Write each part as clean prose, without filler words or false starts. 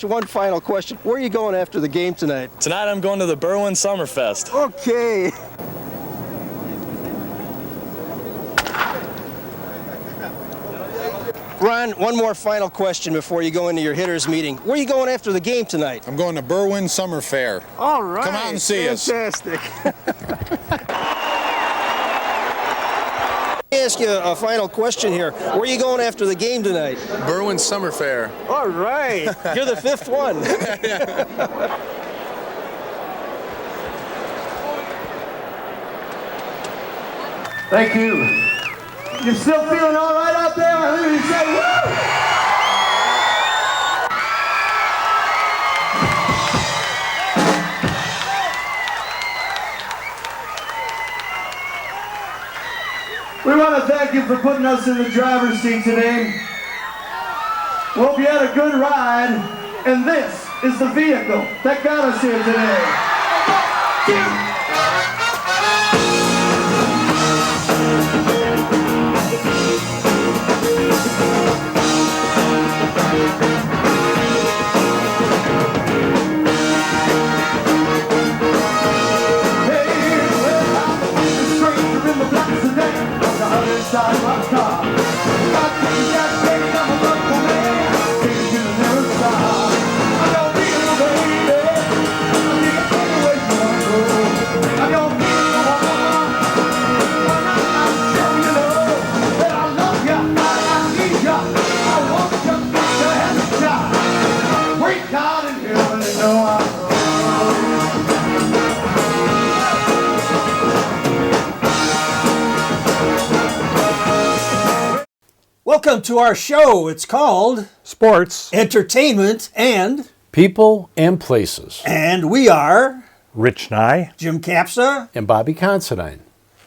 Rich, one final question. Where are you going after the game tonight? Tonight I'm going to the Berwyn Summerfest. Okay. Ron, one more final question before you go into your hitters meeting. Where are you going after the game tonight? I'm going to Berwyn Summer Fair. All right. Come out and see us. Fantastic. Let me ask you a final question here. Where are you going after the game tonight? Berwyn Summer Fair. All right. You're the fifth one. Thank you. You still feeling all right out there? I hear you say, woo! We want to thank you for putting us in the driver's seat today. We hope you had a good ride, and this is the vehicle that got us here today. Side of my car. I think you got to take I'm a local man. Take it to the nearest star. I don't feel no baby. I think I take away from my road. I don't feel no woman. When I'm sure you know that I love you, I need you. I want you to have a shot. Great God in heaven, you know I'm wrong. Welcome to our show. It's called Sports, Entertainment, and People and Places. And we are Rich Nye Jim Kapsa and Bobby Considine.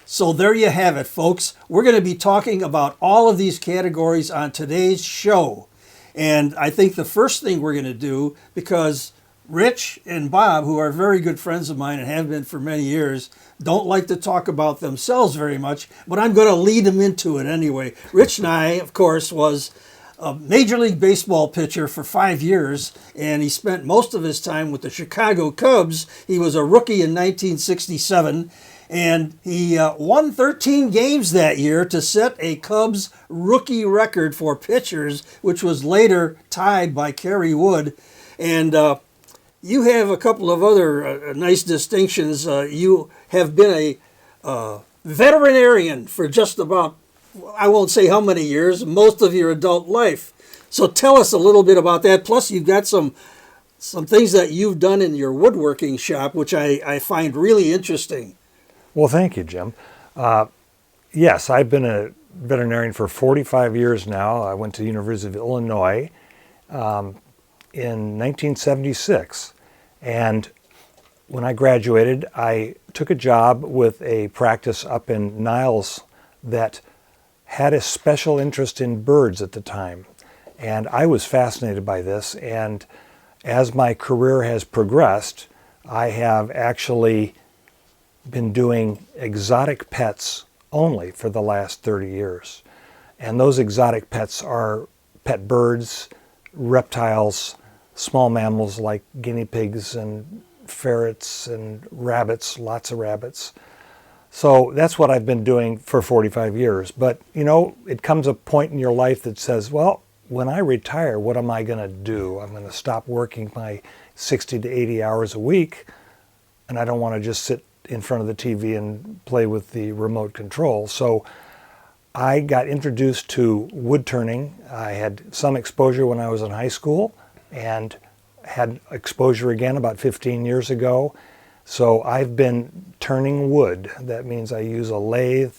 So there you have it, folks. We're going to be talking about all of these categories on today's show. And I think the first thing we're going to do, because Rich and Bob, who are very good friends of mine and have been for many years, don't like to talk about themselves very much, but I'm going to lead them into it anyway. Rich Nye, of course, was a Major League Baseball pitcher for 5 years, and he spent most of his time with the Chicago Cubs. He was a rookie in 1967, and he won 13 games that year to set a Cubs rookie record for pitchers, which was later tied by Kerry Wood. And you have a couple of other nice distinctions. You have been a veterinarian for just about, I won't say how many years, most of your adult life. So tell us a little bit about that. Plus, you've got some things that you've done in your woodworking shop, which I find really interesting. Well, thank you, Jim. Yes, I've been a veterinarian for 45 years now. I went to the University of Illinois in 1976. And when I graduated, I took a job with a practice up in Niles that had a special interest in birds at the time. And I was fascinated by this. And as my career has progressed, I have actually been doing exotic pets only for the last 30 years. And those exotic pets are pet birds, reptiles, small mammals like guinea pigs and ferrets and rabbits, lots of rabbits. So that's what I've been doing for 45 years. But, you know, it comes a point in your life that says, well, when I retire, what am I going to do? I'm going to stop working my 60 to 80 hours a week, and I don't want to just sit in front of the TV and play with the remote control. So I got introduced to wood turning. I had some exposure when I was in high school, and had exposure again about 15 years ago. So I've been turning wood. That means I use a lathe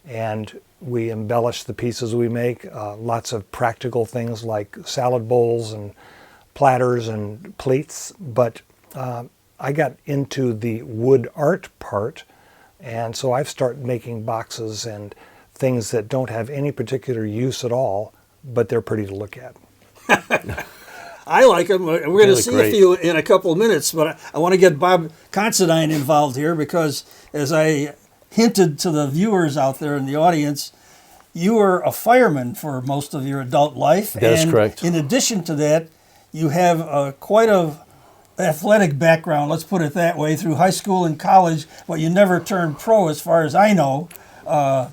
and we embellish the pieces we make. Lots of practical things like salad bowls and platters and plates. But I got into the wood art part, and so I've started making boxes and things that don't have any particular use at all, but they're pretty to look at. I like them. We're going to see a few in a couple of minutes, but I want to get Bob Considine involved here because, as I hinted to the viewers out there in the audience, you were a fireman for most of your adult life. That's correct. In addition to that, you have quite a athletic background, let's put it that way, through high school and college, but you never turned pro as far as I know.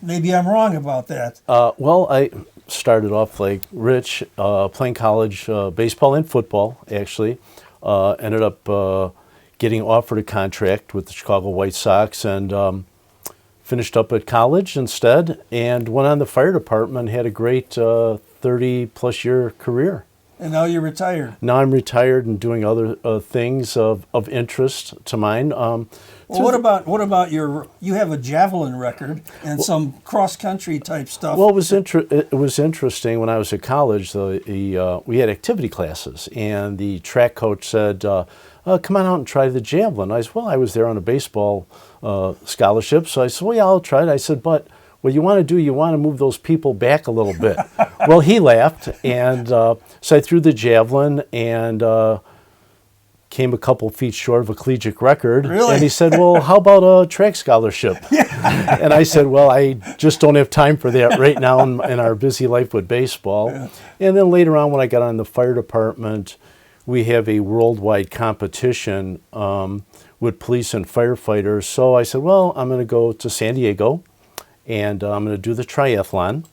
Maybe I'm wrong about that. Well, I started off like Rich, playing college baseball and football, actually. Ended up getting offered a contract with the Chicago White Sox and finished up at college instead and went on the fire department, had a great 30-plus year career. And now you're retired. Now I'm retired and doing other things of interest to mine. Well, what about you have a javelin record and some cross country type stuff? Well, it was interesting when I was at college. We had activity classes, and the track coach said, "Come on out and try the javelin." I said, "Well, I was there on a baseball scholarship," so I said, "Well, yeah, I'll try it." I said, "But what you want to do, you want to move those people back a little bit." Well, he laughed, and so I threw the javelin and came a couple feet short of a collegiate record. Really? And he said, "Well, how about a track scholarship?" And I said, "Well, I just don't have time for that right now in our busy life with baseball." Yeah. And then later on, when I got on the fire department, we have a worldwide competition with police and firefighters. So I said, "Well, I'm going to go to San Diego, and I'm going to do the triathlon."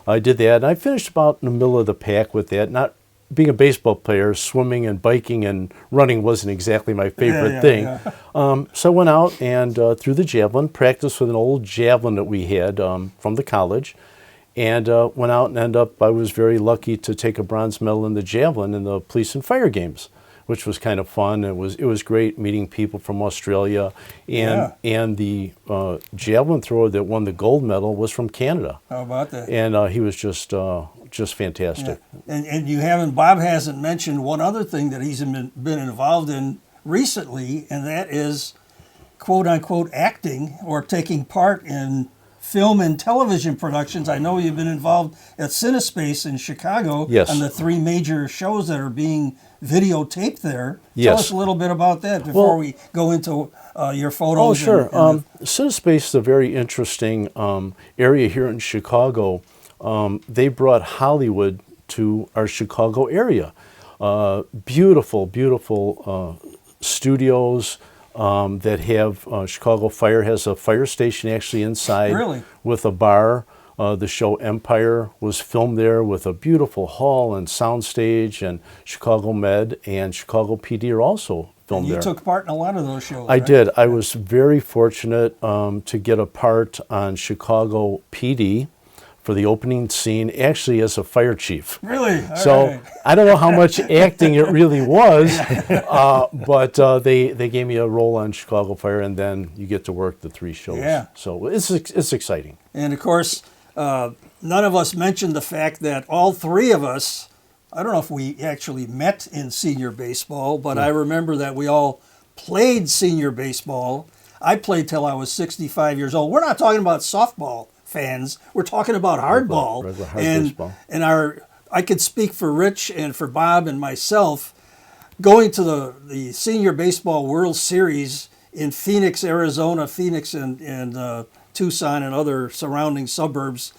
I did that, and I finished about in the middle of the pack with that. Not being a baseball player, swimming and biking and running wasn't exactly my favorite thing. Yeah. So I went out and threw the javelin, practiced with an old javelin that we had from the college, and went out and I was very lucky to take a bronze medal in the javelin in the police and fire games, which was kind of fun. It was great meeting people from Australia, and the javelin thrower that won the gold medal was from Canada. How about that? And he was just fantastic. Yeah. And Bob hasn't mentioned one other thing that he's been involved in recently, and that is quote unquote acting or taking part in film and television productions. I know you've been involved at CineSpace in Chicago on the 3 major shows that are being videotaped there. Tell us a little bit about that before we go into your photos. Oh, sure. CineSpace is a very interesting area here in Chicago. They brought Hollywood to our Chicago area. Beautiful, beautiful studios that have Chicago Fire has a fire station actually inside with a bar. The show Empire was filmed there with a beautiful hall and soundstage, and Chicago Med and Chicago PD are also filmed there. And you took part in a lot of those shows, I did. I was very fortunate to get a part on Chicago PD for the opening scene, actually as a fire chief. Really? So I don't know how much acting it really was, but they gave me a role on Chicago Fire, and then you get to work the 3 shows. Yeah. So it's exciting. And of course, none of us mentioned the fact that all 3 of us, I don't know if we actually met in senior baseball, but I remember that we all played senior baseball. I played till I was 65 years old. We're not talking about softball fans. We're talking about hardball. And I could speak for Rich and for Bob and myself. Going to the Senior Baseball World Series in Phoenix, Arizona, Phoenix and Tucson and other surrounding suburbs,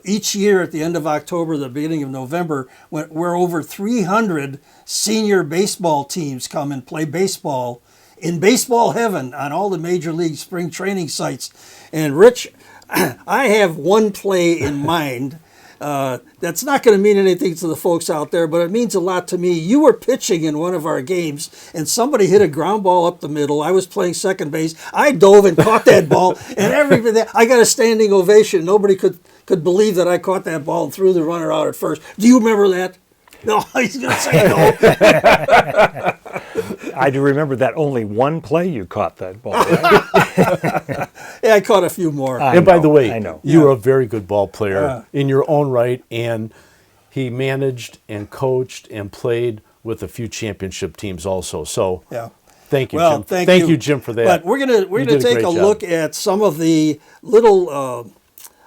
each year at the end of October, the beginning of November, where over 300 senior baseball teams come and play baseball in baseball heaven on all the major league spring training sites. And Rich, I have one play in mind that's not going to mean anything to the folks out there, but it means a lot to me. You were pitching in one of our games, and somebody hit a ground ball up the middle. I was playing second base. I dove and caught that ball, and everything. I got a standing ovation. Nobody could believe that I caught that ball and threw the runner out at first. Do you remember that? No, he's going to say no. I do remember that only one play you caught that ball. Right? Yeah, I caught a few more. By the way, you were a very good ball player in your own right, and he managed and coached and played with a few championship teams also. So thank you, Jim. Thank you, Jim, for that. But we're gonna take a look at some of the little.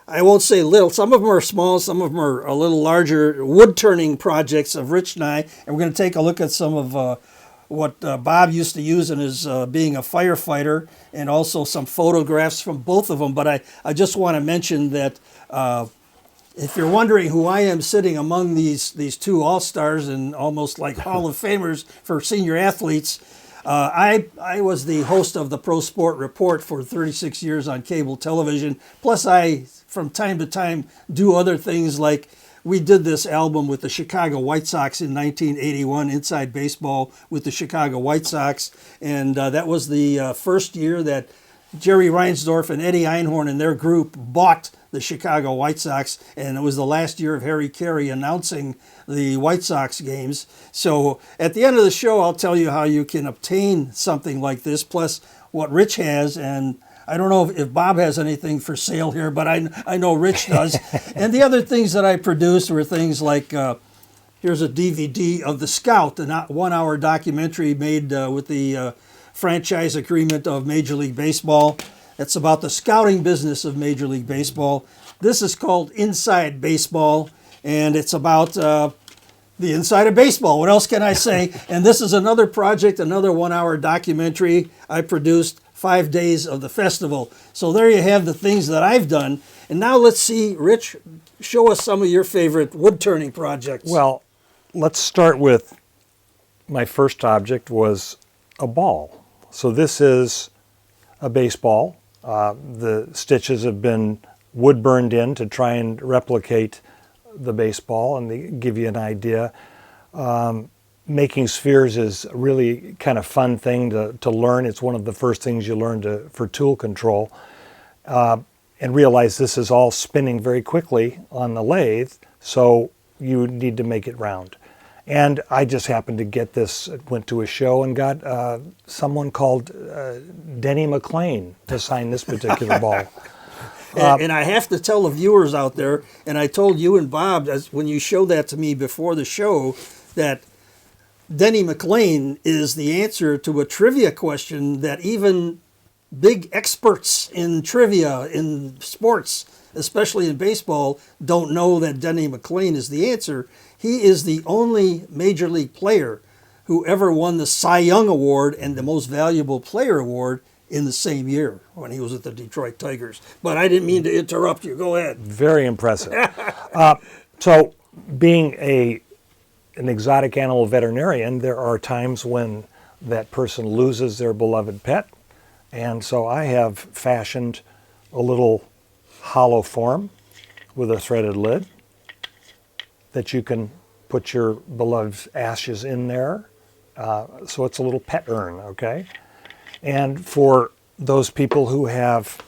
I won't say little. Some of them are small. Some of them are a little larger wood turning projects of Rich and I. And we're going to take a look at some of what Bob used to use in his being a firefighter, and also some photographs from both of them. But I just want to mention that if you're wondering who I am sitting among these two all-stars and almost like Hall of Famers for senior athletes, I was the host of the Pro Sport Report for 36 years on cable television. Plus, I, from time to time, do other things like we did this album with the Chicago White Sox in 1981, Inside Baseball with the Chicago White Sox. And that was the first year that Jerry Reinsdorf and Eddie Einhorn and their group bought the Chicago White Sox, and it was the last year of Harry Carey announcing the White Sox games. So at the end of the show, I'll tell you how you can obtain something like this, plus what Rich has. And I don't know if Bob has anything for sale here, but I know Rich does. And the other things that I produced were things like, here's a DVD of The Scout, a 1-hour documentary made with the franchise agreement of Major League Baseball. It's about the scouting business of Major League Baseball. This is called Inside Baseball, and it's about the inside of baseball. What else can I say? And this is another project, another 1-hour documentary I produced, 5 days of the festival. So there you have the things that I've done. And now let's see, Rich, show us some of your favorite wood turning projects. Well, let's start with my first object was a ball. So this is a baseball. The stitches have been wood burned in to try and replicate the baseball, and they give you an idea. Making spheres is a really kind of fun thing to learn. It's one of the first things you learn for tool control. And realize this is all spinning very quickly on the lathe, so you need to make it round. And I just happened to get this, went to a show and got someone called Denny McLean to sign this particular ball. And I have to tell the viewers out there, and I told you and Bob when you showed that to me before the show, that Denny McLean is the answer to a trivia question that even big experts in trivia in sports, especially in baseball, don't know that Denny McLean is the answer. He is the only major league player who ever won the Cy Young Award and the Most Valuable Player Award in the same year when he was at the Detroit Tigers. But I didn't mean to interrupt you. Go ahead. Very impressive. So being an exotic animal veterinarian, there are times when that person loses their beloved pet. And so I have fashioned a little hollow form with a threaded lid that you can put your beloved's ashes in there. So it's a little pet urn, okay? And for those people who have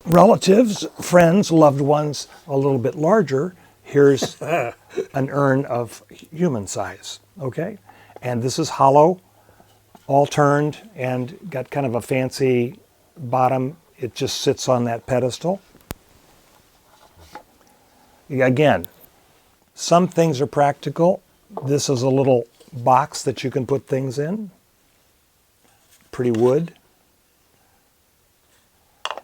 relatives, friends, loved ones a little bit larger, here's an urn of human size, okay? And this is hollow, all turned, and got kind of a fancy bottom. It just sits on that pedestal. Again, some things are practical. This is a little box that you can put things in. Pretty wood.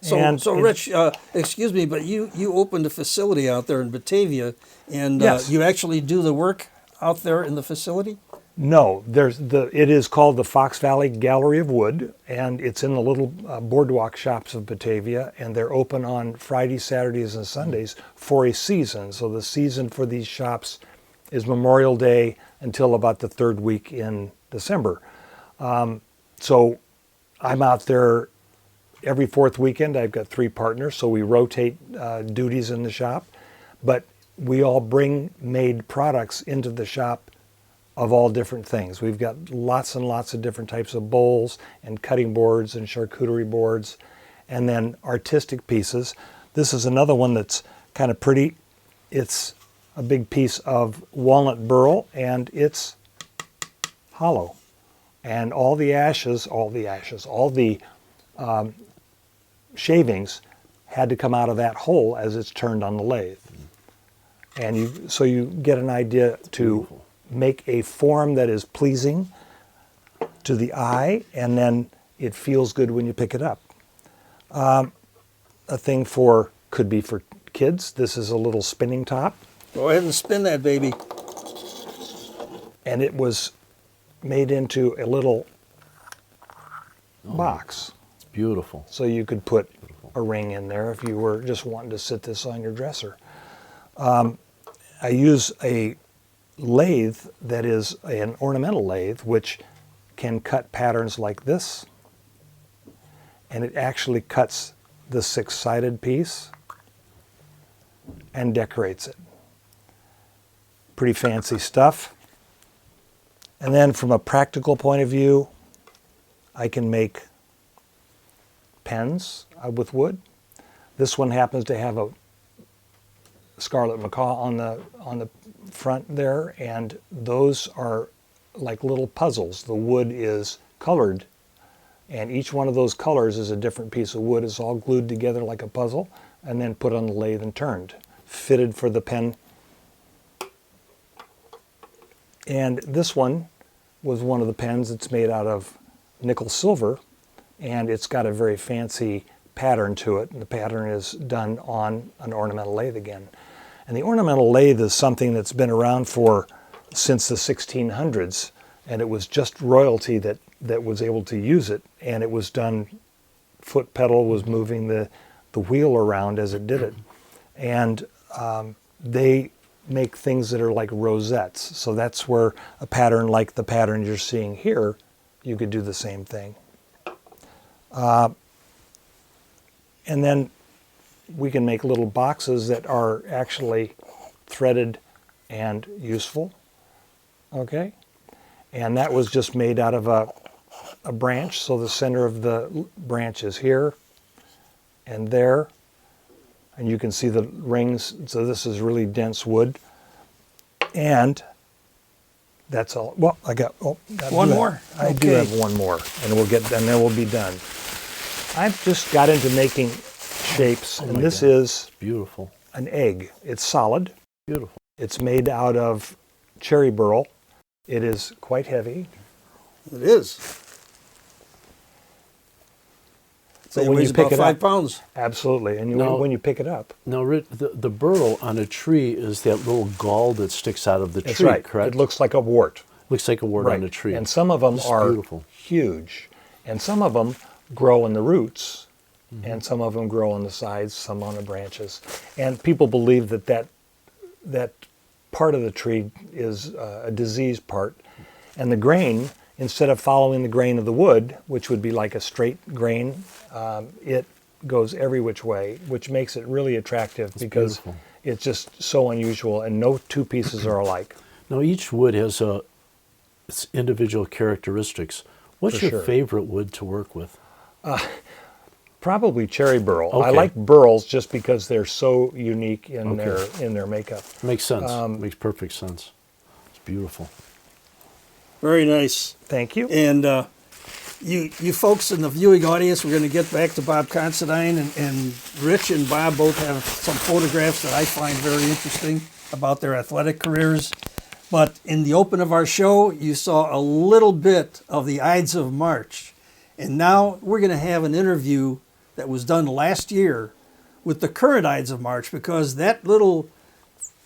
So Rich, excuse me, but you opened a facility out there in Batavia, and Yes. you actually do the work out there in the facility? No, it is called the Fox Valley Gallery of Wood, and it's in the little boardwalk shops of Batavia, and they're open on Fridays, Saturdays, and Sundays for a season. So the season for these shops is Memorial Day until about the third week in December. So I'm out there every fourth weekend. I've got 3 partners, so we rotate duties in the shop, but we all bring made products into the shop of all different things. We've got lots and lots of different types of bowls and cutting boards and charcuterie boards, and then artistic pieces. This is another one that's kind of pretty. It's a big piece of walnut burl, and it's hollow. And all the shavings had to come out of that hole as it's turned on the lathe. And so you get an idea to make a form that is pleasing to the eye, and then it feels good when you pick it up. A thing could be for kids. This is a little spinning top. Go ahead and spin that baby. And it was made into a little box. Beautiful. So you could put a ring in there if you were just wanting to sit this on your dresser. I use a lathe that is an ornamental lathe, which can cut patterns like this. And it actually cuts the 6-sided piece and decorates it. Pretty fancy stuff. And then from a practical point of view, I can make pens with wood. This one happens to have a scarlet macaw on the front there, and those are like little puzzles. The wood is colored, and each one of those colors is a different piece of wood. It's all glued together like a puzzle and then put on the lathe and turned, fitted for the pen. And this one was one of the pens. It's made out of nickel silver, and it's got a very fancy pattern to it, and the pattern is done on an ornamental lathe again. And the ornamental lathe is something that's been around since the 1600s, and it was just royalty that was able to use it, and it was done, foot pedal was moving the wheel around as it did it. And they make things that are like rosettes, so that's where a pattern like the pattern you're seeing here, you could do the same thing. And then we can make little boxes that are actually threaded and useful. Okay? And that was just made out of a branch, so the center of the branch is here and there. And you can see the rings, so this is really dense wood. And that's all. Well, I got One more? I do have one more, and then we'll be done. I've just got into making shapes, and this is Beautiful. an egg. It's solid. Beautiful. It's made out of cherry burl. It is quite heavy. It is. So It when weighs you pick about it 5 up, pounds. absolutely, and No. when you pick it up, Now, the burl on a tree is that little gall that sticks out of the that's tree, right. correct? It looks like a wart. Looks like a wart on a tree. And some of them This is are beautiful. huge, and some of them grow in the roots, and some of them grow on the sides, some on the branches. And people believe that part of the tree is a diseased part, and the grain, instead of following the grain of the wood, which would be like a straight grain, it goes every which way, which makes it really attractive because beautiful. it's just so unusual, and no two pieces are alike. Now, each wood has its individual characteristics. What's For your sure. favorite wood to work with? Probably cherry burl. I Okay. like burls just because they're so unique in Okay. their makeup. Makes sense. Makes perfect sense. It's beautiful. Very nice. Thank you. And you folks in the viewing audience, we're going to get back to Bob Considine, and Rich and Bob both have some photographs that I find very interesting about their athletic careers. But in the open of our show, you saw a little bit of the Ides of March. And now we're going to have an interview that was done last year with the current Ides of March, because that little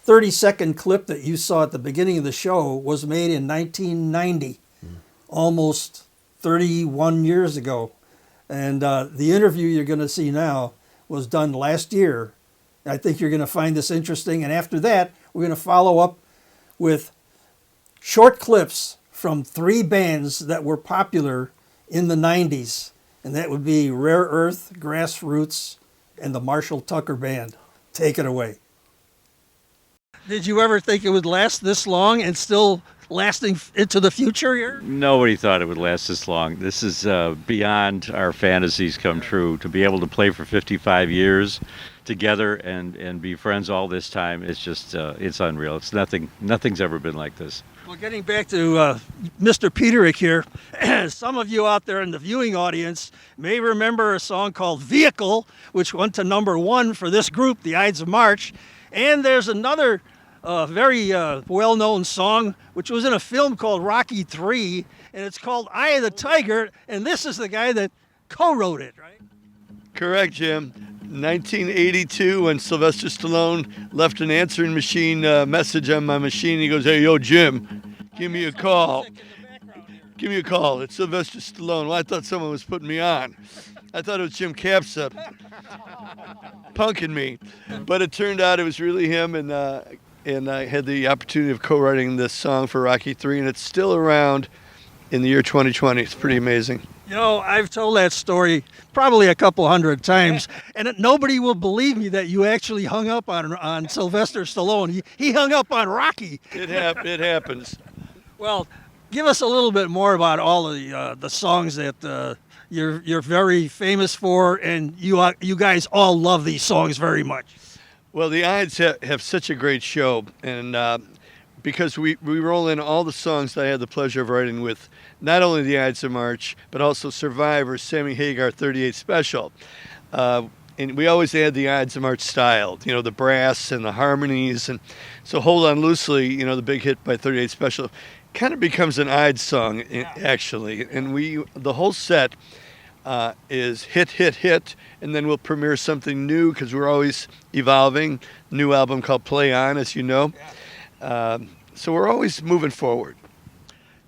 30-second clip that you saw at the beginning of the show was made in 1990, almost 31 years ago. And the interview you're going to see now was done last year. I think you're going to find this interesting. And after that, we're going to follow up with short clips from 3 bands that were popular in the 90s. And that would be Rare Earth, Grassroots, and the Marshall Tucker Band. Take it away. Did you ever think it would last this long and still lasting into the future here? Nobody thought it would last this long. This is beyond our fantasies come true. To be able to play for 55 years together and be friends all this time, it's just, it's unreal. It's nothing's ever been like this. Well, getting back to Mr. Peterick here, some of you out there in the viewing audience may remember a song called Vehicle, which went to #1 for this group, the Ides of March. And there's another very well-known song, which was in a film called Rocky III, and it's called Eye of the Tiger, and this is the guy that co-wrote it, right? Correct, Jim. 1982, when Sylvester Stallone left an answering machine message on my machine, he goes, "Hey, yo, Jim, give me a call. Give me a call. It's Sylvester Stallone." Well, I thought someone was putting me on. I thought it was Jim Kapsa punking me, but it turned out it was really him, and I had the opportunity of co-writing this song for Rocky 3, and it's still around in the year 2020. It's pretty amazing. You know, I've told that story probably a couple hundred times, and nobody will believe me that you actually hung up on Sylvester Stallone. He hung up on Rocky. It happens. Well, give us a little bit more about all of the songs that you're very famous for, and you guys all love these songs very much. Well, the Ides have such a great show, and because we roll in all the songs that I had the pleasure of writing with not only the Ides of March, but also Survivor, Sammy Hagar 38 Special. And we always add the Ides of March style, you know, the brass and the harmonies. And so Hold On Loosely, you know, the big hit by 38 Special, kind of becomes an Ides song, actually. And the whole set is hit, hit, hit, and then we'll premiere something new because we're always evolving. New album called Play On, as you know. So we're always moving forward.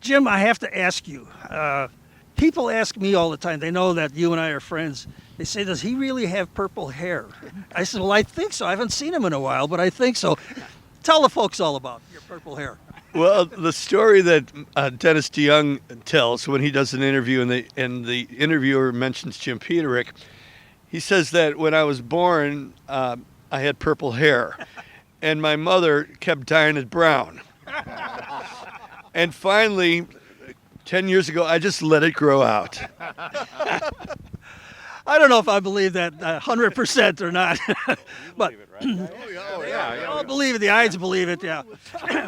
Jim, I have to ask you. People ask me all the time. They know that you and I are friends. They say, does he really have purple hair? I said, well, I think so. I haven't seen him in a while, but I think so. Tell the folks all about your purple hair. Well, the story that Dennis DeYoung tells when he does an interview and the interviewer mentions Jim Peterick, he says that when I was born, I had purple hair, and my mother kept dyeing it brown. And finally, 10 years ago, I just let it grow out. I don't know if I believe that 100% or not, but I'll believe it. The Ides believe it, yeah.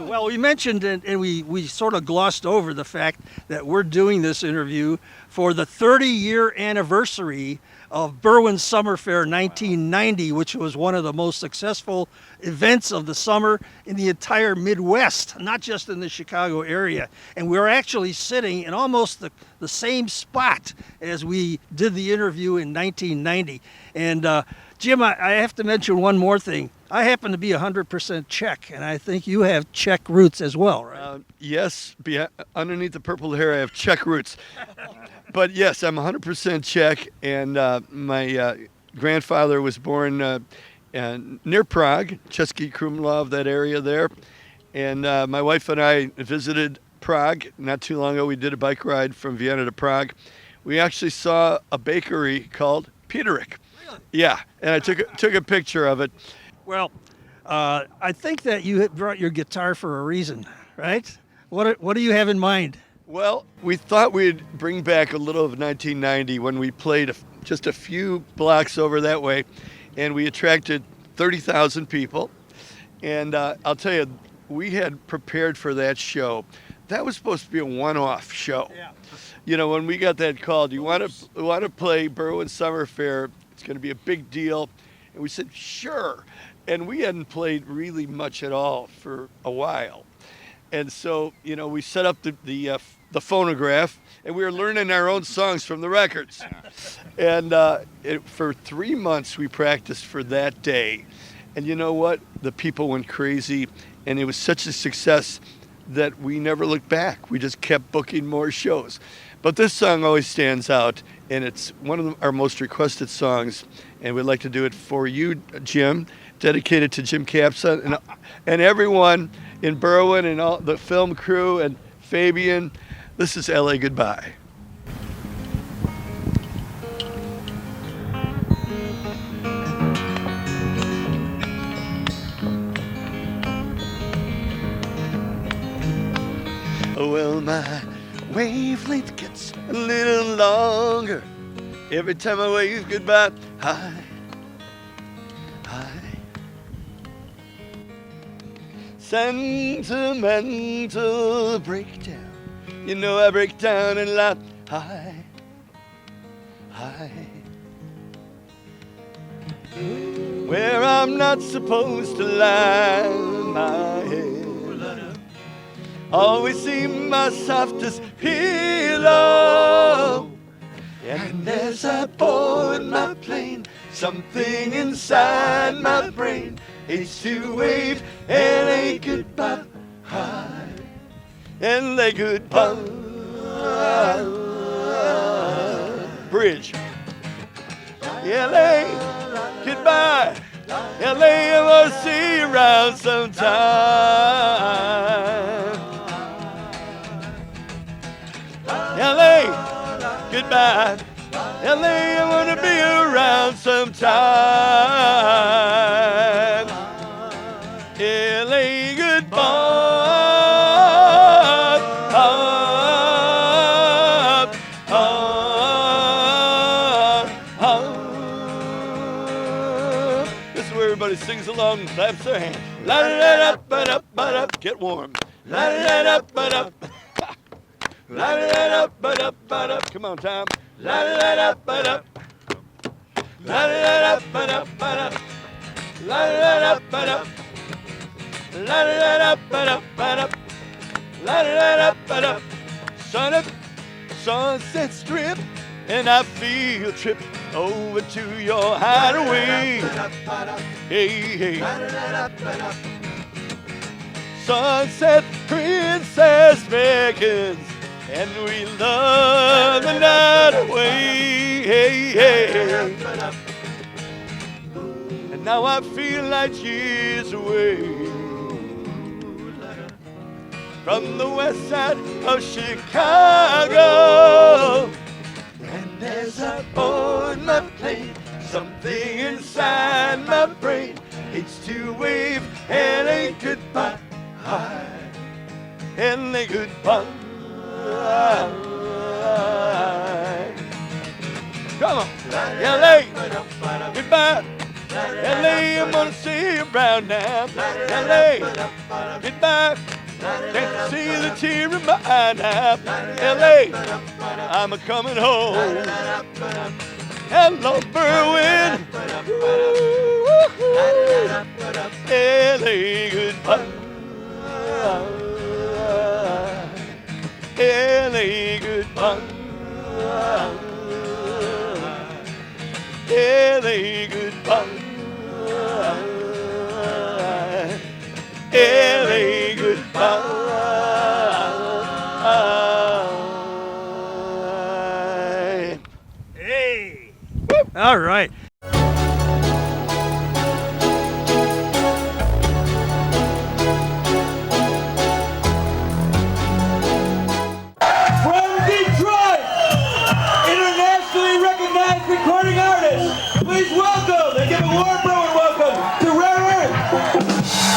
Well, we mentioned and we sort of glossed over the fact that we're doing this interview for the 30-year anniversary of Berwyn's Summer Fair 1990, which was one of the most successful events of the summer in the entire Midwest, not just in the Chicago area. And we're actually sitting in almost the same spot as we did the interview in 1990. And Jim, I have to mention one more thing. I happen to be 100% Czech, and I think you have Czech roots as well, right? Yes, underneath the purple hair, I have Czech roots. But yes, I'm 100% Czech, and my grandfather was born near Prague, Český Krumlov, that area there. And my wife and I visited Prague not too long ago. We did a bike ride from Vienna to Prague. We actually saw a bakery called Peterick. Really? Yeah, and I took a picture of it. Well, I think that you had brought your guitar for a reason, right? What do you have in mind? Well, we thought we'd bring back a little of 1990 when we played just a few blocks over that way, and we attracted 30,000 people. And I'll tell you, we had prepared for that show. That was supposed to be a one-off show. Yeah. You know, when we got that call, do you want to play Berwyn's Summer Fair? It's going to be a big deal. And we said, sure. And we hadn't played really much at all for a while. And so, you know, we set up the phonograph, and we were learning our own songs from the records. And for 3 months, we practiced for that day. And you know what? The people went crazy, and it was such a success that we never looked back. We just kept booking more shows. But this song always stands out, and it's one of our most requested songs, and we'd like to do it for you, Jim, dedicated to Jim Kapsa and everyone in Berwyn and all the film crew and Fabian. This is LA Goodbye. Well, my wavelength gets a little longer every time I wave goodbye. Hi, hi. Sentimental breakdown. You know I break down a lot. Hi, hi. Where I'm not supposed to lie my head. Always see my softest pillow. And as I board my plane, something inside my brain hates to wave LA goodbye. LA goodbye. Bridge. LA, goodbye. LA, I want to see you around sometime. LA, goodbye. LA, I want to be around sometime. LA, goodbye. This is where everybody sings along and claps their hands. La da da da ba da ba da. Get warm. La da da da ba da. La da da da ba da ba da. Come on, Tom. La da da da ba da. La da da da ba da ba da. La da da da ba da. La da da da ba da ba da. La da da da ba da. Sunset Strip, and I feel trip over to your hideaway. Hey, hey. Sunset Princess beckons, and we love the night away. Hey, hey. And now I feel like years away from the west side of Chicago. And as I board my plane, something inside my brain hates to wave LA goodbye. LA goodbye. Come on, LA goodbye. LA, I'm gonna see you around now. LA goodbye. Can't see the tear in my eye now. LA, I'm a coming home. Hello, Berwyn. LA, goodbye. LA, goodbye. LA, goodbye. LA, goodbye. Hey! All right. From Detroit, internationally recognized recording artist, please welcome and give a warm Berwyn welcome to Rare Earth.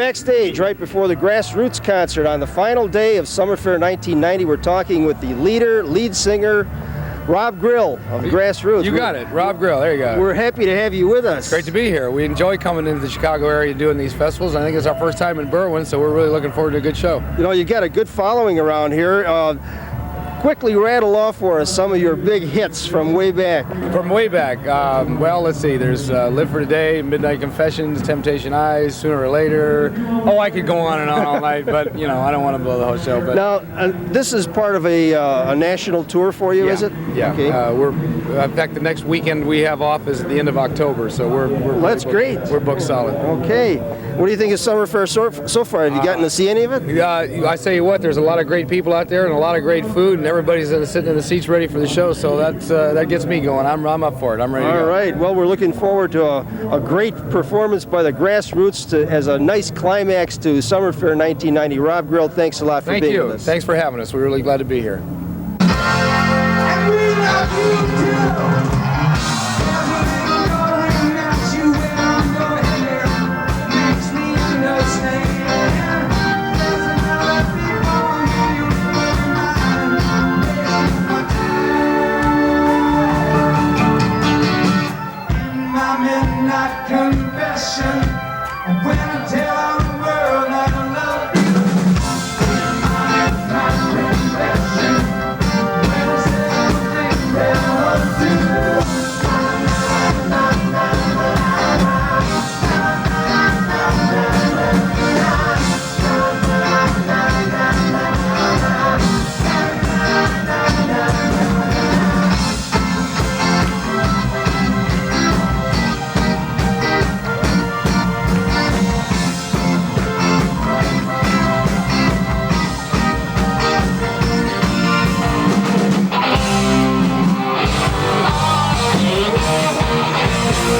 backstage right before the Grassroots concert on the final day of Summer Fair 1990. We're talking with the lead singer, Rob Grill of Grassroots. You got it, Rob Grill. There you go. We're happy to have you with us. Great to be here. We enjoy coming into the Chicago area and doing these festivals. I think it's our first time in Berwyn, so we're really looking forward to a good show. You know, you got a good following around here. Quickly rattle off for us some of your big hits from way back. From way back, well, let's see. There's Live for Today, Midnight Confessions, Temptation Eyes, Sooner or Later. Oh, I could go on and on all night, but you know, I don't want to blow the whole show. But now, this is part of a national tour for you, yeah, is it? Yeah. Okay. In fact, the next weekend we have off is at the end of October, so we're well, that's great. We're booked solid. Okay. What do you think of Summer Fair so far? Have you gotten to see any of it? I tell you what, there's a lot of great people out there and a lot of great food, and everybody's sitting in the seats ready for the show, so that gets me going. I'm up for it. I'm ready to go. All right. Well, we're looking forward to a great performance by the Grassroots as a nice climax to Summer Fair 1990. Rob Grill, thanks a lot for being with us. Thanks for having us. We're really glad to be here. And we love you too. Every night you when I'm going there makes me understand. There's another thing on you in my midnight confession, when I tell the world that I love you. My midnight confession, when I say the things that I do.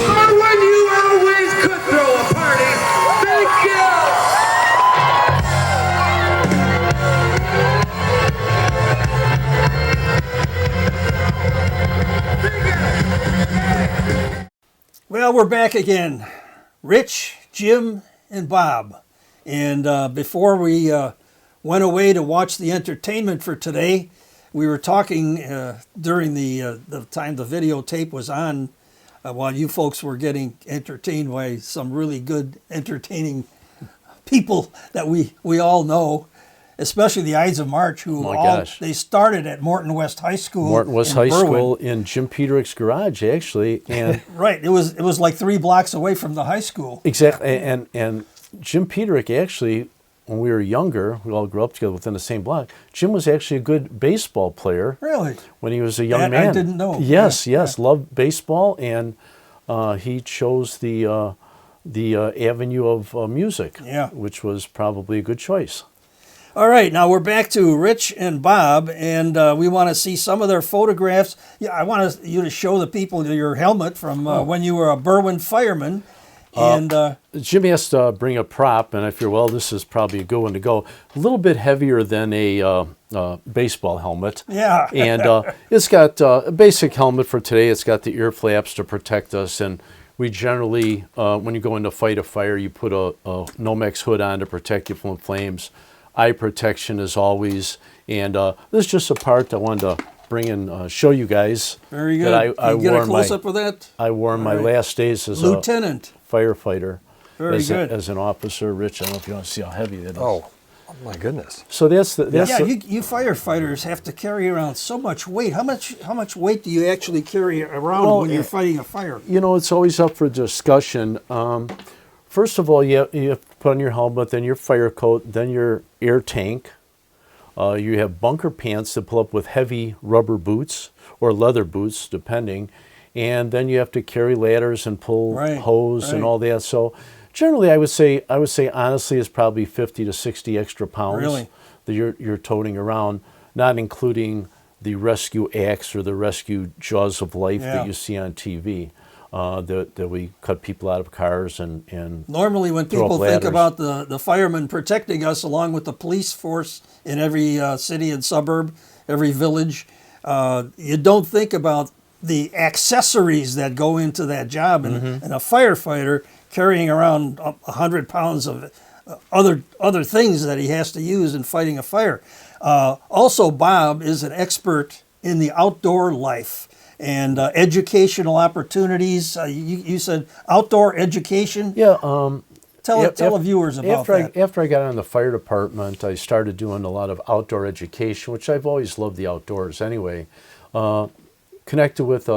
But when you always could throw a party, thank you. Well, we're back again. Rich, Jim, and Bob. And before we went away to watch the entertainment for today, we were talking during the time the videotape was on while you folks were getting entertained by some really good, entertaining people that we all know, especially the Ides of March, who they started at Morton West High School. Morton West in High Berwyn. School in Jim Peterick's garage, actually, and Right, it was like 3 blocks away from the high school. exactly. And Jim Peterick actually, when we were younger, we all grew up together within the same block. Jim was actually a good baseball player. Really? When he was a young That man. I didn't know. Yes, Yeah, yes, loved baseball, and he chose the avenue of music, Yeah. which was probably a good choice. All right, now we're back to Rich and Bob, and we want to see some of their photographs. Yeah, I want you to show the people your helmet from when you were a Berwyn fireman. And Jim has to bring a prop, and I figure, well, this is probably a good one to go. A little bit heavier than a baseball helmet. Yeah. And it's got a basic helmet for today. It's got the ear flaps to protect us, and we generally, when you go in to fight a fire, you put a Nomex hood on to protect you from flames. Eye protection as always, and this is just a part I wanted to bring and show you guys. very good. That I Can you get wore a close up of that? I wore in my last days as Lieutenant. a firefighter. Very as good. As an officer. Rich, I don't know if you want to see how heavy that is. Oh, my goodness. So that's the Yeah, you firefighters have to carry around so much weight. How much weight do you actually carry around when you're fighting a fire? You know, it's always up for discussion. First of all, you have to put on your helmet, then your fire coat, then your air tank. You have bunker pants that pull up with heavy rubber boots or leather boots, depending. And then you have to carry ladders and pull hose and all that. So generally, I would say honestly, it's probably 50 to 60 extra pounds that you're toting around, not including the rescue axe or the rescue jaws of life that you see on TV. That we cut people out of cars and Normally when throw up people think ladders. about the firemen protecting us along with the police force in every city and suburb, every village, you don't think about the accessories that go into that job. And a firefighter carrying around 100 pounds of other things that he has to use in fighting a fire. Also, Bob is an expert in the outdoor life and educational opportunities. You said outdoor education. Yeah. Tell the viewers about that. After I got on the fire department, I started doing a lot of outdoor education, which I've always loved the outdoors anyway. Connected with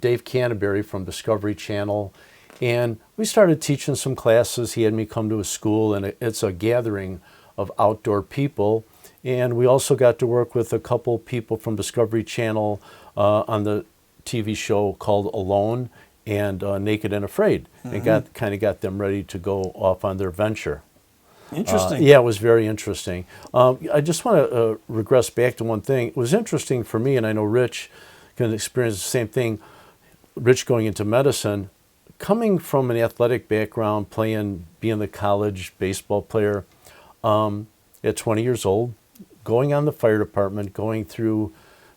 Dave Canterbury from Discovery Channel, and we started teaching some classes. He had me come to a school, and it's a gathering of outdoor people. And we also got to work with a couple people from Discovery Channel on the TV show called Alone and Naked and Afraid, and got them ready to go off on their venture. Interesting. Yeah, it was very interesting. I just want to regress back to one thing. It was interesting for me, and I know Rich can experience the same thing. Rich going into medicine, coming from an athletic background, being the college baseball player, at 20 years old, going on the fire department, going through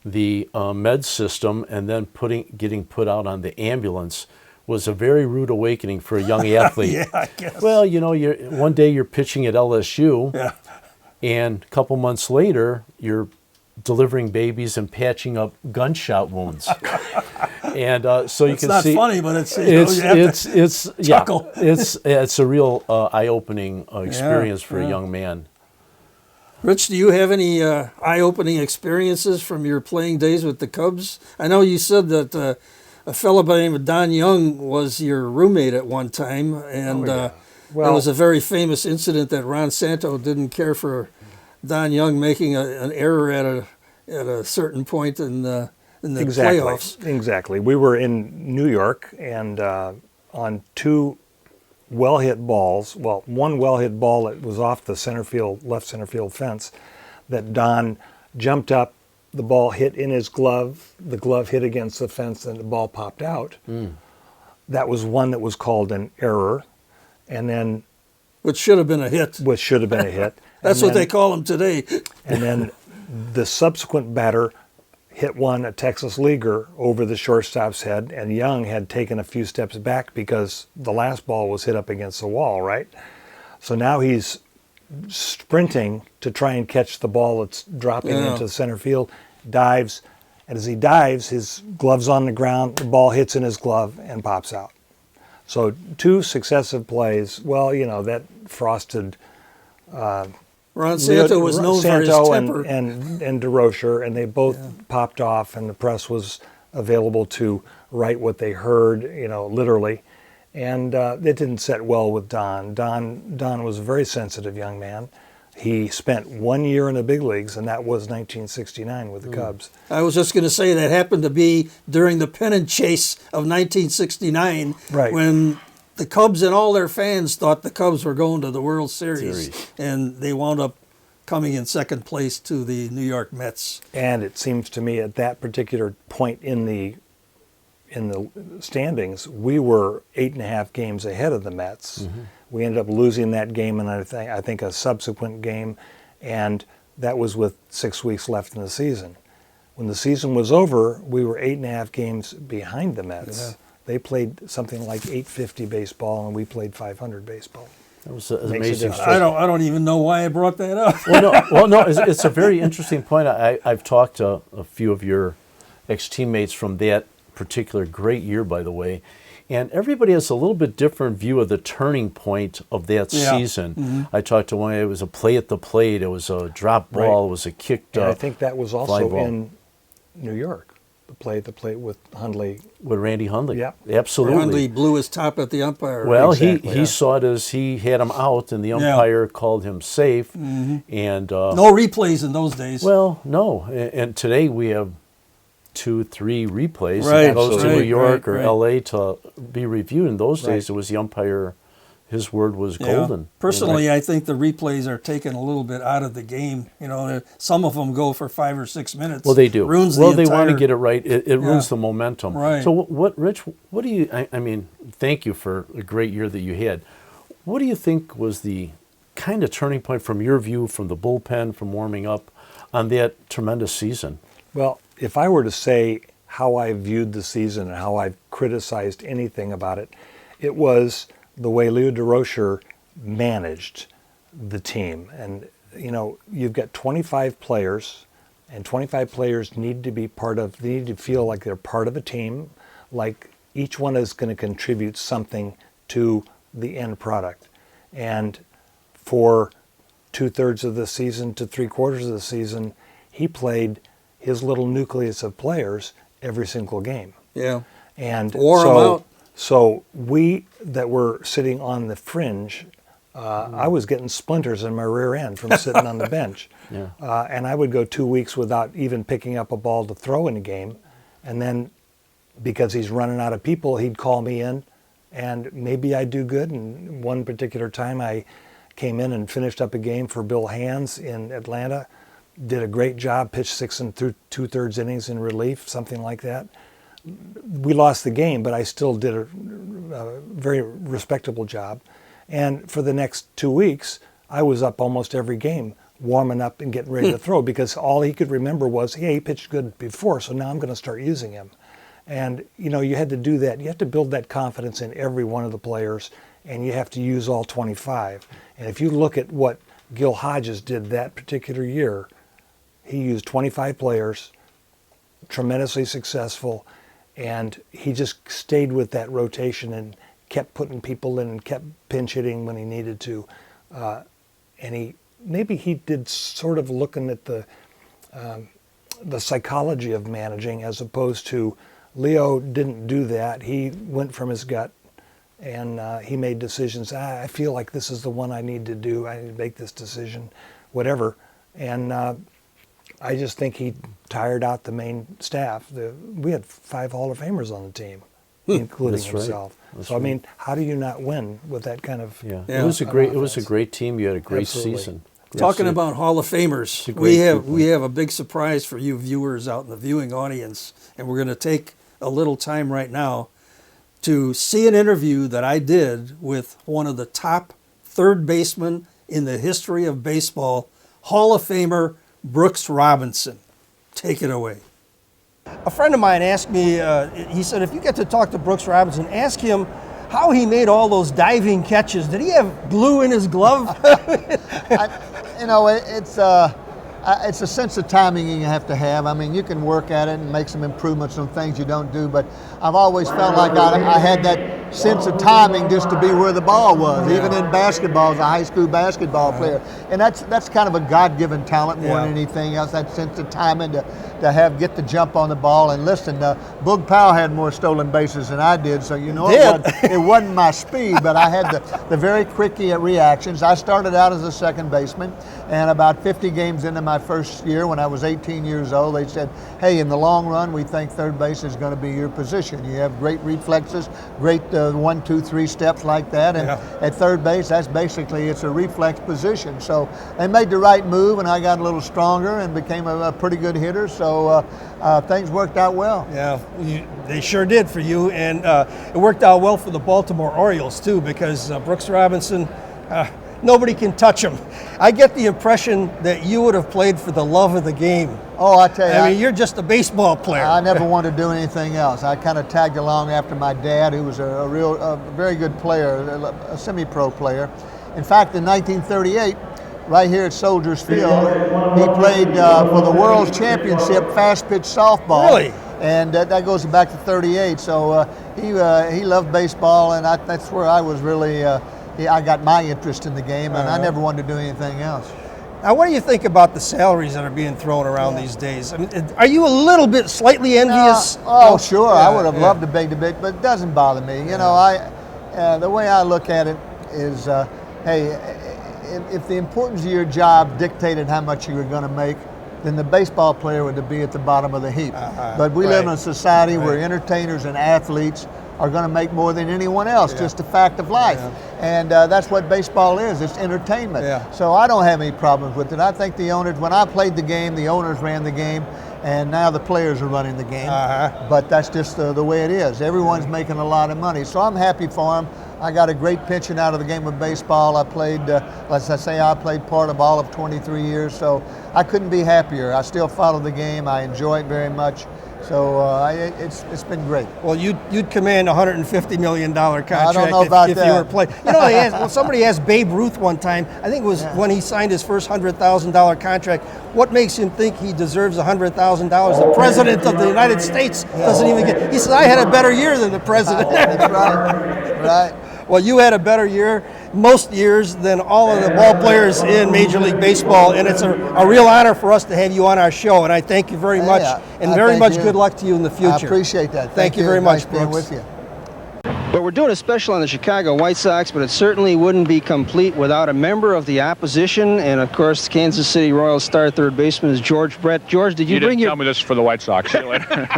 the med system, and then getting put out on the ambulance was a very rude awakening for a young athlete. Yeah, I guess. Well, one day you're pitching at LSU, Yeah. and a couple months later you're delivering babies and patching up gunshot wounds. And so you It's can not see funny, but it's chuckle. it's a real eye-opening experience for yeah. a young man. Rich, do you have any eye-opening experiences from your playing days with the Cubs? I know you said that a fellow by the name of Don Young was your roommate at one time, and there was a very famous incident that Ron Santo didn't care for Don Young making an error at a certain point in the playoffs. Exactly. We were in New York, and on two well-hit balls, one well-hit ball that was off the left center field fence, that Don jumped up, the ball hit in his glove, the glove hit against the fence, and the ball popped out. That was one that was called an error, and then... Which should have been a hit. That's what they call them today. And then the subsequent batter hit one, a Texas leaguer, over the shortstop's head, and Young had taken a few steps back because the last ball was hit up against the wall, right? So now he's sprinting to try and catch the ball that's dropping into the center field, dives, and as he dives, his glove's on the ground, the ball hits in his glove and pops out. So two successive plays, that frosted... Ron Santo was known for his temper. And DeRocher, and they both popped off, and the press was available to write what they heard, literally. And it didn't set well with Don. Don was a very sensitive young man. He spent 1 year in the big leagues, and that was 1969 with the Cubs. I was just going to say that happened to be during the pennant chase of 1969, right, when the Cubs and all their fans thought the Cubs were going to the World Series, and they wound up coming in second place to the New York Mets. And it seems to me at that particular point in the standings, we were 8.5 games ahead of the Mets. We ended up losing that game, and I think a subsequent game, and that was with 6 weeks left in the season. When the season was over, we were 8.5 games behind the Mets. Yeah. They played something like 850 baseball, and we played 500 baseball. That was an amazing story. I don't even know why I brought that up. No, it's a very interesting point. I've talked to a few of your ex-teammates from that particular great year, by the way, and everybody has a little bit different view of the turning point of that season. I talked to one, it was a play at the plate, it was a drop ball, it was a kicked I think that was also in New York. The play with Hundley. With Randy Hundley. Yeah. Absolutely. Hundley blew his top at the umpire. Well, he saw it as he had him out, and the umpire called him safe. And no replays in those days. Well, no. And today we have 2-3 replays. It goes to New York or L.A. to be reviewed. In those days, it was the umpire. His word was golden. Personally, I think the replays are taken a little bit out of the game. Some of them go for 5 or 6 minutes. Well, they do. They want to get it right. It ruins the momentum. Right. So, Rich? What do you? I mean, thank you for a great year that you had. What do you think was the kind of turning point from your view, from the bullpen, from warming up, on that tremendous season? Well, if I were to say how I viewed the season and how I've criticized anything about it, it was the way Leo DeRocher managed the team. And, you know, you've got 25 players, and 25 players need to be they need to feel like they're part of a team, like each one is going to contribute something to the end product. And for 2/3 of the season to 3/4 of the season, he played his little nucleus of players every single game. Yeah. And Wore 'em out. So we that were sitting on the fringe, I was getting splinters in my rear end from sitting on the bench. Yeah. And I would go 2 weeks without even picking up a ball to throw in a game. And then because he's running out of people, he'd call me in and maybe I'd do good. And one particular time I came in and finished up a game for Bill Hands in Atlanta, did a great job, pitched 6 2/3 innings in relief, something like that. We lost the game, but I still did a very respectable job. And for the next 2 weeks, I was up almost every game, warming up and getting ready to throw, because all he could remember was, hey, he pitched good before, so now I'm going to start using him. And, you know, you had to do that. You have to build that confidence in every one of the players, and you have to use all 25. And if you look at what Gil Hodges did that particular year, he used 25 players, tremendously successful, and he just stayed with that rotation and kept putting people in and kept pinch hitting when he needed to. And maybe he did sort of looking at the psychology of managing, as opposed to Leo didn't do that. He went from his gut, and he made decisions. I feel like this is the one I need to do. I need to make this decision, whatever. And I just think he tired out the main staff. We had 5 Hall of Famers on the team, including himself. That's so I mean, how do you not win with that kind of? Yeah. It was a great team. You had a great season. Talking about Hall of Famers, we have a big surprise for you viewers out in the viewing audience, and we're going to take a little time right now to see an interview that I did with one of the top third basemen in the history of baseball, Hall of Famer Brooks Robinson. Take it away. A friend of mine asked me, he said, if you get to talk to Brooks Robinson, ask him how he made all those diving catches. Did he have glue in his glove? It's a sense of timing you have to have. I mean, you can work at it and make some improvements on things you don't do, but I've always felt like I had that sense of timing just to be where the ball was, even in basketball as a high school basketball player. And that's kind of a God-given talent more than anything else, that sense of timing to get the jump on the ball. And listen, Boog Powell had more stolen bases than I did, so you know it wasn't my speed, but I had the very quick reactions. I started out as a second baseman, and about 50 games into my first year, when I was 18 years old, they said, hey, in the long run, we think third base is going to be your position. You have great reflexes, great 1, 2, 3 steps like that, and at third base, it's a reflex position. So they made the right move, and I got a little stronger and became a pretty good hitter, so things worked out well. Yeah, they sure did for you, and it worked out well for the Baltimore Orioles too, because Brooks Robinson, nobody can touch him. I get the impression that you would have played for the love of the game. Oh, I tell you. I mean, you're just a baseball player. I never wanted to do anything else. I kind of tagged along after my dad, who was a very good player, a semi-pro player. In fact, in 1938, right here at Soldiers Field, he played for the World's Championship fast pitch softball. Really? And that goes back to 38. So he loved baseball, and that's where I was really. I got my interest in the game, and I never wanted to do anything else. Now, what do you think about the salaries that are being thrown around these days? I mean, are you a little bit slightly envious? Sure. I would have loved to be a bit, but it doesn't bother me. You know, the way I look at it is, hey, if the importance of your job dictated how much you were going to make, then the baseball player would be at the bottom of the heap. But we live in a society where entertainers and athletes are going to make more than anyone else, just a fact of life. And that's what baseball is, it's entertainment. So I don't have any problems with it. I think the owners, when I played the game, the owners ran the game, and now the players are running the game. But that's just the way it is. Everyone's making a lot of money, so I'm happy for them. I got a great pension out of the game of baseball. I played, as I say, I played part of all of 23 years, so I couldn't be happier. I still follow the game. I enjoy it very much. So it's been great. Well, you'd command a $150 million contract I don't know about if that. you were playing. You know, somebody asked Babe Ruth one time, I think it was when he signed his first $100,000 contract, what makes him think he deserves $100,000? The president of the United States doesn't even get. He says, I had a better year than the president. That's right. Right. Well, you had a better year most years than all of the ball players in Major League Baseball, and it's a real honor for us to have you on our show, and I thank you very much, and very much good luck to you in the future. I appreciate that. Thank you very much, Nice being Brooks. with you. But we're doing a special on the Chicago White Sox, but it certainly wouldn't be complete without a member of the opposition, and of course, Kansas City Royals star third baseman is George Brett. George, did you bring didn't tell me this for the White Sox. See you later.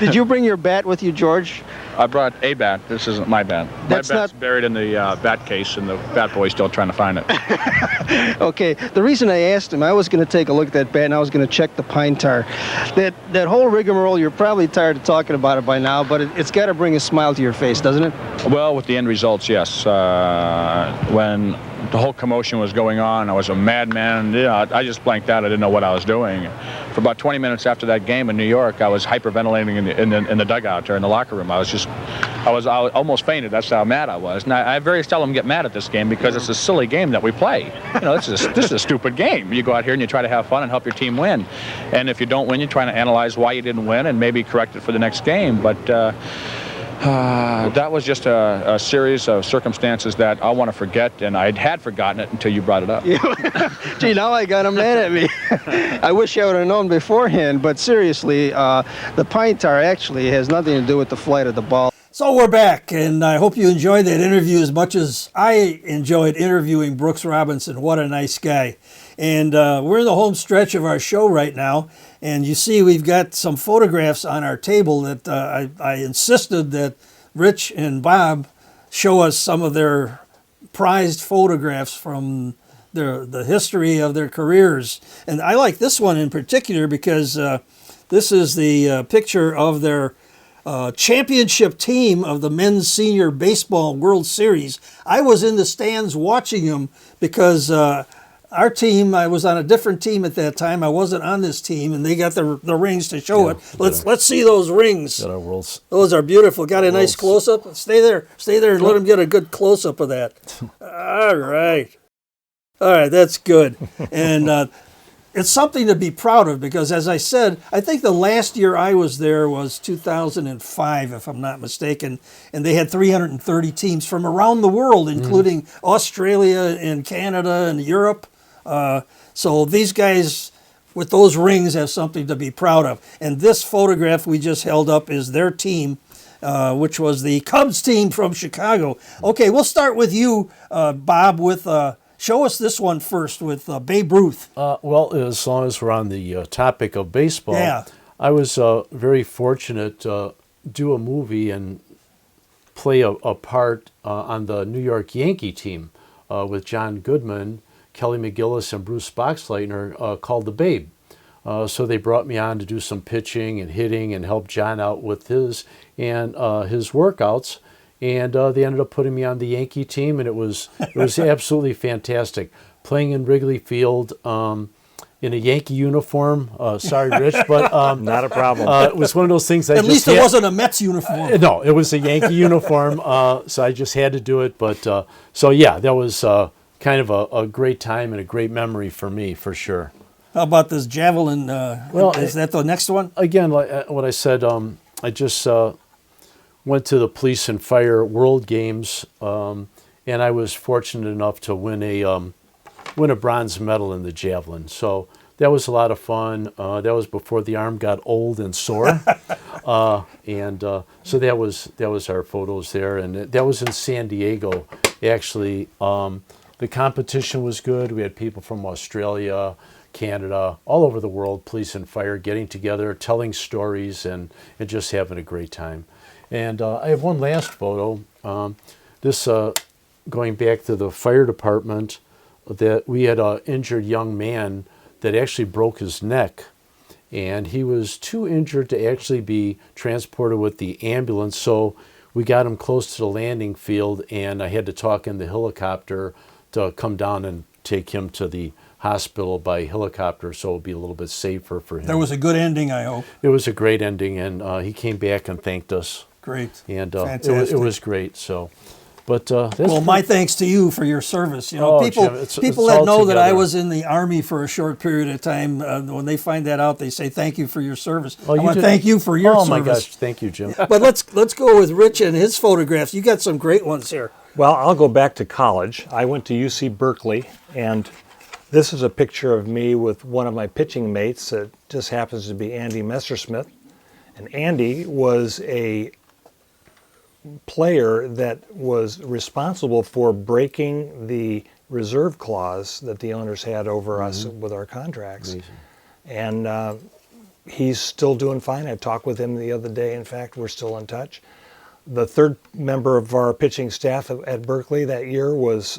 Did you bring your bat with you, George? I brought a bat. This isn't my bat. That's my bat's not buried in the bat case, and the bat boy's still trying to find it. Okay, the reason I asked him, I was going to take a look at that bat and I was going to check the pine tar. That whole rigmarole, you're probably tired of talking about it by now, but it's got to bring a smile to your face, doesn't it? Well, with the end results, yes. When the whole commotion was going on, I was a madman. Yeah, I just blanked out. I didn't know what I was doing. For about 20 minutes after that game in New York, I was hyperventilating in the dugout or in the locker room. I was almost fainted. That's how mad I was. And I very seldom get mad at this game because it's a silly game that we play. You know, this is a stupid game. You go out here and you try to have fun and help your team win. And if you don't win, you're trying to analyze why you didn't win and maybe correct it for the next game. But that was just a series of circumstances that I want to forget, and I had forgotten it until you brought it up. Gee, now I got him mad at me. I wish I would have known beforehand, but seriously, the pine tar actually has nothing to do with the flight of the ball. So we're back, and I hope you enjoyed that interview as much as I enjoyed interviewing Brooks Robinson. What a nice guy. And we're in the home stretch of our show right now, and you see we've got some photographs on our table that I insisted that Rich and Bob show us some of their prized photographs from the history of their careers. And I like this one in particular because this is the picture of their championship team of the men's senior baseball World Series. I was in the stands watching them because our team, I was on a different team at that time. I wasn't on this team, and they got the rings to show it. Let's see those rings. Got our world's. Those are beautiful. Got a nice close-up? Stay there, and let them get a good close-up of that. All right, that's good. And it's something to be proud of because, as I said, I think the last year I was there was 2005, if I'm not mistaken, and they had 330 teams from around the world, including Australia and Canada and Europe. So these guys with those rings have something to be proud of. And this photograph we just held up is their team, which was the Cubs team from Chicago. Okay, we'll start with you, Bob, with show us this one first with Babe Ruth. Well, as long as we're on the topic of baseball, I was very fortunate to do a movie and play a part on the New York Yankee team with John Goodman, Kelly McGillis, and Bruce Boxleitner called The Babe. So they brought me on to do some pitching and hitting and help John out with his workouts. And they ended up putting me on the Yankee team, and it was absolutely fantastic. Playing in Wrigley Field in a Yankee uniform. Sorry, Rich, but not a problem. It was one of those things. At least it wasn't a Mets uniform. No, it was a Yankee uniform, so I just had to do it. But so yeah, that was kind of a great time and a great memory for me, for sure. How about this javelin? Is that the next one? Again, like what I said, I just went to the Police and Fire World Games, and I was fortunate enough to win a bronze medal in the javelin. So that was a lot of fun. That was before the arm got old and sore, and so that was our photos there, and that was in San Diego. Actually, the competition was good. We had people from Australia, Canada, all over the world, Police and Fire, getting together, telling stories, and just having a great time. And I have one last photo. This going back to the fire department, that we had an injured young man that actually broke his neck, and he was too injured to actually be transported with the ambulance. So we got him close to the landing field, and I had to talk in the helicopter to come down and take him to the hospital by helicopter, so it would be a little bit safer for him. There was a good ending, I hope. It was a great ending, and he came back and thanked us. Great. And Fantastic. it was great. So, but well, my thanks to you for your service. You know, people Jim, it's that all know that I together. was in the Army for a short period of time, when they find that out, they say thank you for your service. Oh, I want to thank you for your service. Oh my gosh, thank you, Jim. But let's go with Rich and his photographs. You got some great ones here. Well, I'll go back to college. I went to UC Berkeley, and this is a picture of me with one of my pitching mates. It just happens to be Andy Messersmith. And Andy was a player that was responsible for breaking the reserve clause that the owners had over us with our contracts. Amazing. And he's still doing fine. I talked with him the other day. In fact, we're still in touch. The third member of our pitching staff at Berkeley that year was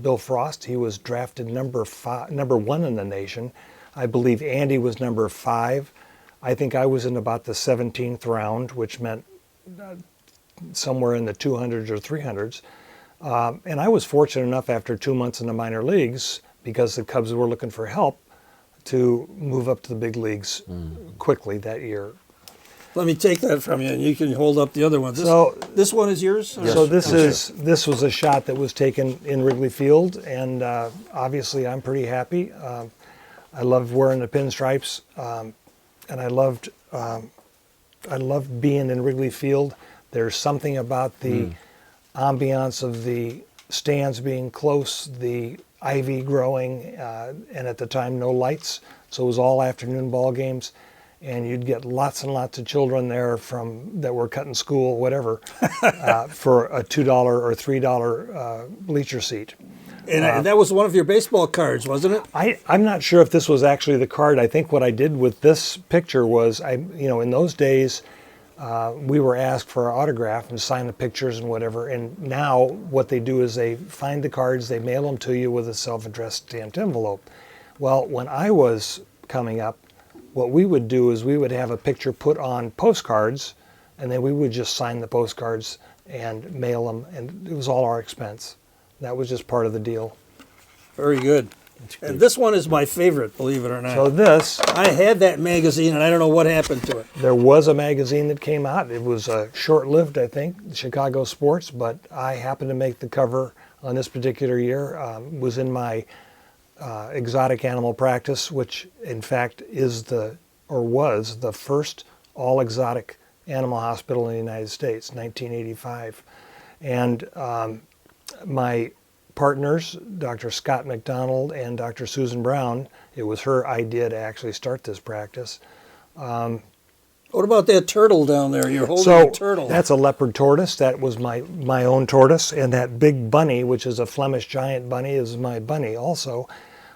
Bill Frost. He was drafted number 1 in the nation. I believe Andy was number 5. I think I was in about the 17th round, which meant somewhere in the 200s or 300s. And I was fortunate enough after 2 months in the minor leagues, because the Cubs were looking for help, to move up to the big leagues quickly that year. Let me take that from you, and you can hold up the other one. This one is yours? Yes. So this was a shot that was taken in Wrigley Field, and obviously I'm pretty happy. I loved wearing the pinstripes, and I loved being in Wrigley Field. There's something about the ambiance of the stands being close, the ivy growing, and at the time no lights, so it was all afternoon ball games. And you'd get lots and lots of children there that were cutting school, whatever, for a $2 or $3 bleacher seat. And that was one of your baseball cards, wasn't it? I'm not sure if this was actually the card. I think what I did with this picture was, in those days, we were asked for our autograph and sign the pictures and whatever. And now what they do is they find the cards, they mail them to you with a self-addressed stamped envelope. Well, when I was coming up, what we would do is we would have a picture put on postcards, and then we would just sign the postcards and mail them, and it was all our expense. That was just part of the deal. Very good. And this one is my favorite, believe it or not. So this... I had that magazine, and I don't know what happened to it. There was a magazine that came out. It was short-lived, I think, Chicago Sports, but I happened to make the cover on this particular year. Was in my exotic animal practice, which in fact was the first all-exotic animal hospital in the United States, 1985. And my partners, Dr. Scott McDonald and Dr. Susan Brown, it was her idea to actually start this practice. What about that turtle down there? You're holding a turtle. That's a leopard tortoise. That was my own tortoise. And that big bunny, which is a Flemish giant bunny, is my bunny also.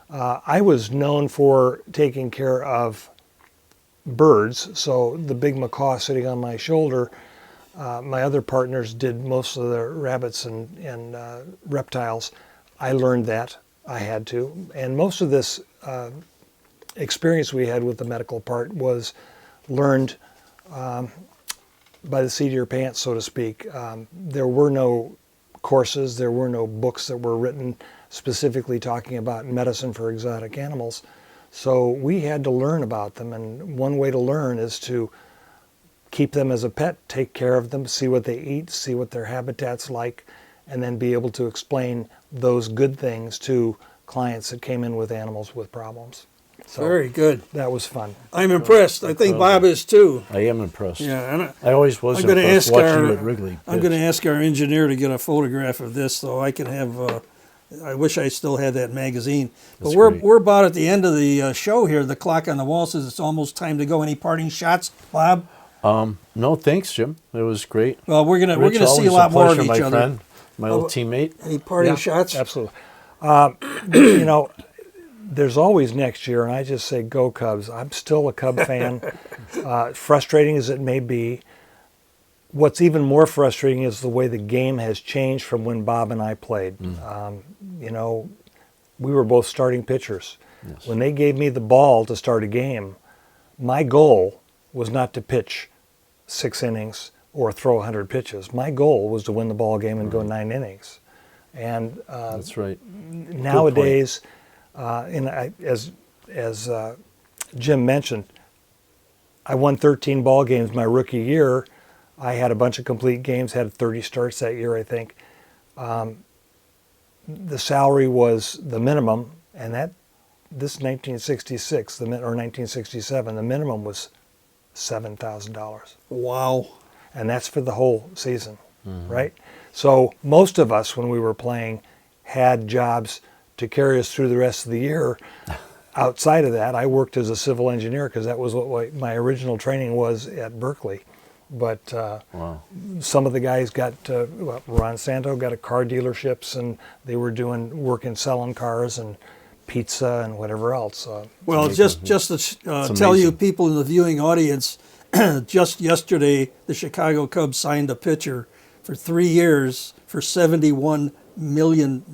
I was known for taking care of birds, so the big macaw sitting on my shoulder, my other partners did most of the rabbits and reptiles. I learned that. I had to. And most of this experience we had with the medical part was learned by the seat of your pants, so to speak. There were no courses, there were no books that were written specifically talking about medicine for exotic animals. So we had to learn about them, and one way to learn is to keep them as a pet, take care of them, see what they eat, see what their habitat's like, and then be able to explain those good things to clients that came in with animals with problems. So very good. That was fun. I'm impressed. I think Bob is too. I am impressed. Yeah, and I always was impressed watching you at Wrigley. I'm going to ask our engineer to get a photograph of this so I can have. I wish I still had that magazine. But we're about at the end of the show here. The clock on the wall says it's almost time to go. Any parting shots, Bob? No, thanks, Jim. It was great. Well, we're gonna see a lot more of each my other. Friend, my little teammate. Any parting shots? Absolutely. There's always next year, and I just say go Cubs. I'm still a Cub fan. Frustrating as it may be, what's even more frustrating is the way the game has changed from when Bob and I played. We were both starting pitchers. Yes. When they gave me the ball to start a game, my goal was not to pitch 6 innings or throw 100 pitches. My goal was to win the ball game and go 9 innings. And that's right. Nowadays, As Jim mentioned, I won 13 ball games my rookie year. I had a bunch of complete games, had 30 starts that year, I think. The salary was the minimum, and this 1966 or 1967, the minimum was $7,000. Wow. And that's for the whole season, right? So most of us, when we were playing, had jobs to carry us through the rest of the year. Outside of that, I worked as a civil engineer because that was what my original training was at Berkeley. But some of the guys got, Ron Santo got a car dealerships, and they were doing work in selling cars and pizza and whatever else. Well, just to tell you people in the viewing audience, just yesterday, the Chicago Cubs signed a pitcher for 3 years for $71 million.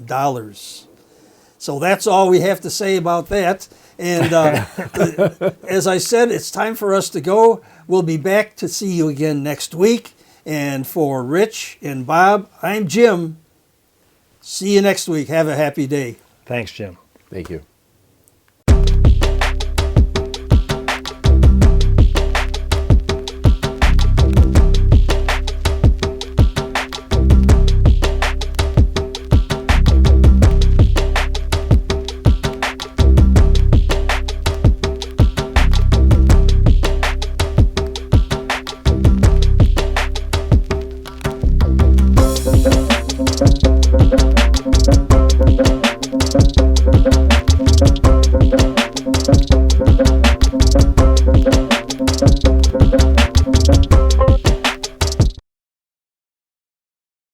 So that's all we have to say about that. And as I said, it's time for us to go. We'll be back to see you again next week. And for Rich and Bob, I'm Jim. See you next week. Have a happy day. Thanks, Jim. Thank you.